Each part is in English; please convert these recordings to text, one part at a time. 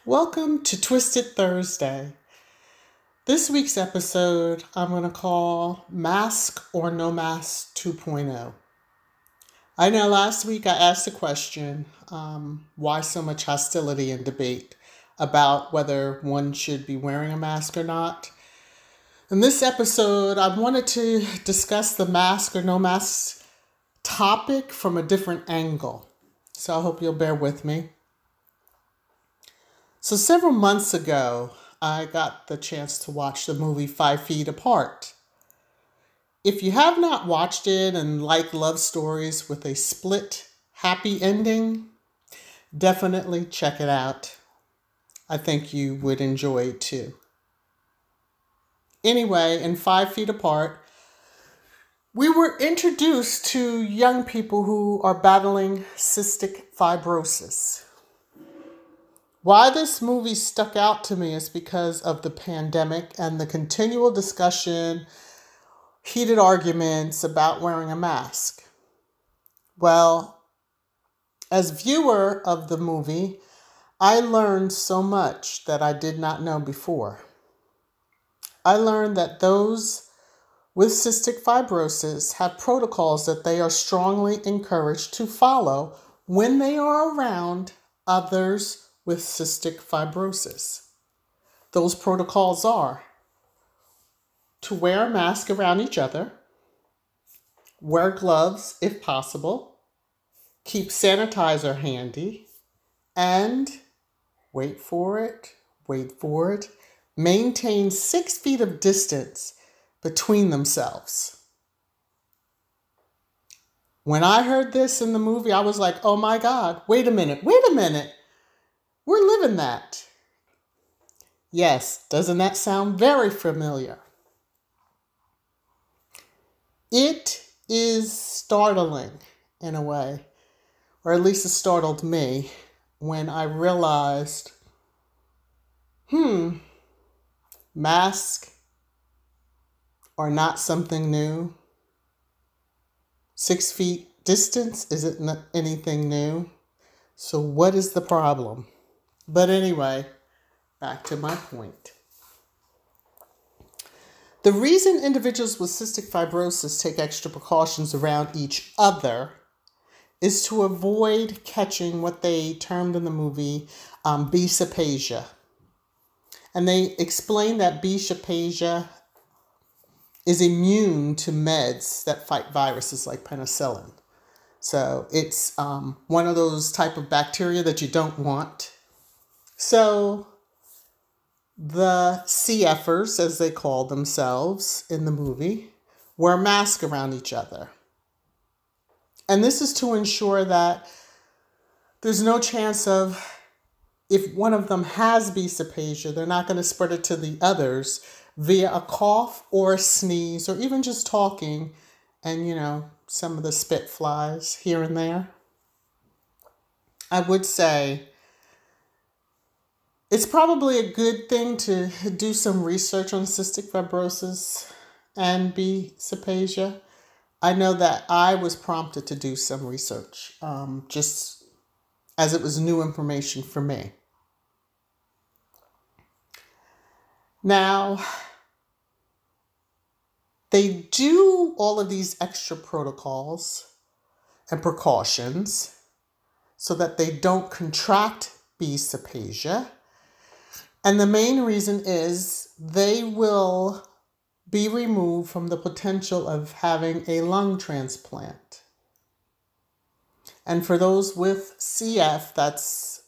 Welcome to Twisted Thursday. This week's episode I'm going to call Mask or No Mask 2.0. I know last week I asked a question, why so much hostility and debate about whether one should be wearing a mask or not. In this episode, I wanted to discuss the mask or no mask topic from a different angle. So I hope you'll bear with me. So several months ago, I got the chance to watch the movie 5 Feet Apart. If you have not watched it and like love stories with a split happy ending, definitely check it out. I think you would enjoy it too. Anyway, in 5 Feet Apart, we were introduced to young people who are battling cystic fibrosis. Why this movie stuck out to me is because of the pandemic and the continual discussion, heated arguments about wearing a mask. Well, as viewer of the movie, I learned so much that I did not know before. I learned that those with cystic fibrosis have protocols that they are strongly encouraged to follow when they are around others with cystic fibrosis. Those protocols are to wear a mask around each other, wear gloves if possible, keep sanitizer handy, and wait for it, maintain 6 feet of distance between themselves. When I heard this in the movie, I was like, oh my God, wait a minute. We're living that. Yes, doesn't that sound very familiar? It is startling in a way, or at least it startled me when I realized, masks are not something new. 6 feet distance isn't anything new. So what is the problem? But anyway, back to my point. The reason individuals with cystic fibrosis take extra precautions around each other is to avoid catching what they termed in the movie B. cepacia. And they explain that B. cepacia is immune to meds that fight viruses like penicillin. So it's one of those type of bacteria that you don't want. So the CFers, as they call themselves in the movie, wear masks around each other. And this is to ensure that there's no chance of, if one of them has B. cepacia, they're not going to spread it to the others via a cough or a sneeze or even just talking and, some of the spit flies here and there. I would say it's probably a good thing to do some research on cystic fibrosis and B. cepacia. I know that I was prompted to do some research, just as it was new information for me. Now, they do all of these extra protocols and precautions so that they don't contract B. cepacia. And the main reason is they will be removed from the potential of having a lung transplant. And for those with CF, that's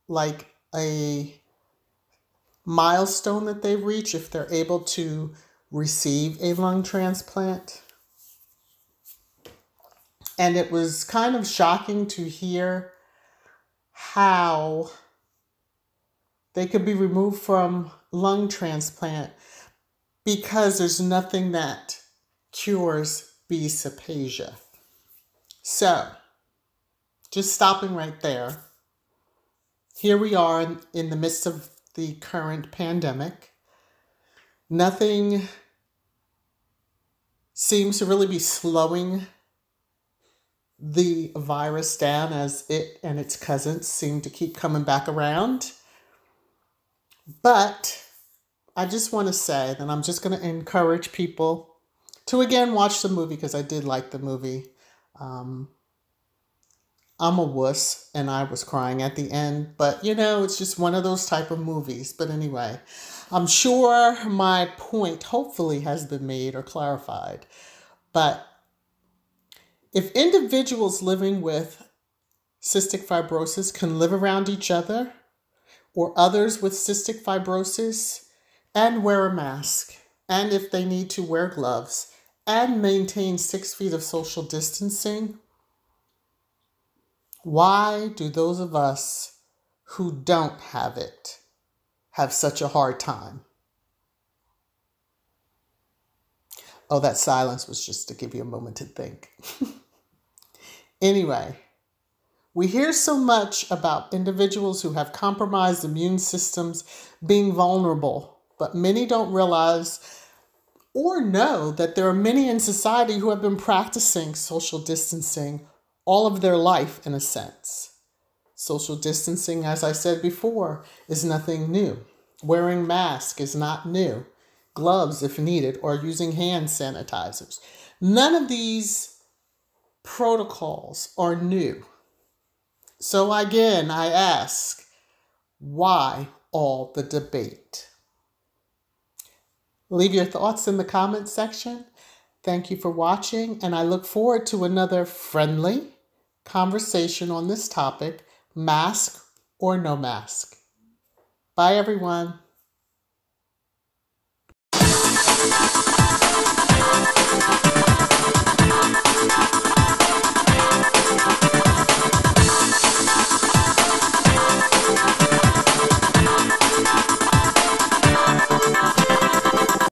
like a milestone that they reach if they're able to receive a lung transplant. And it was kind of shocking to hear how they could be removed from lung transplant because there's nothing that cures B. cepacia. So, just stopping right there. Here we are in the midst of the current pandemic. Nothing seems to really be slowing the virus down as it and its cousins seem to keep coming back around. But I just want to say that I'm just going to encourage people to again watch the movie because I did like the movie. Um, I'm a wuss and I was crying at the end, but it's just one of those type of movies. But anyway, I'm sure my point hopefully has been made or clarified. But if individuals living with cystic fibrosis can live around each other or others with cystic fibrosis and wear a mask, and if they need to wear gloves and maintain 6 feet of social distancing, why do those of us who don't have it have such a hard time? Oh, that silence was just to give you a moment to think. Anyway, we hear so much about individuals who have compromised immune systems being vulnerable, but many don't realize or know that there are many in society who have been practicing social distancing all of their life in a sense. Social distancing, as I said before, is nothing new. Wearing masks is not new. Gloves, if needed, or using hand sanitizers. None of these protocols are new. So again, I ask, why all the debate? Leave your thoughts in the comments section. Thank you for watching, and I look forward to another friendly conversation on this topic, mask or no mask. Bye, everyone.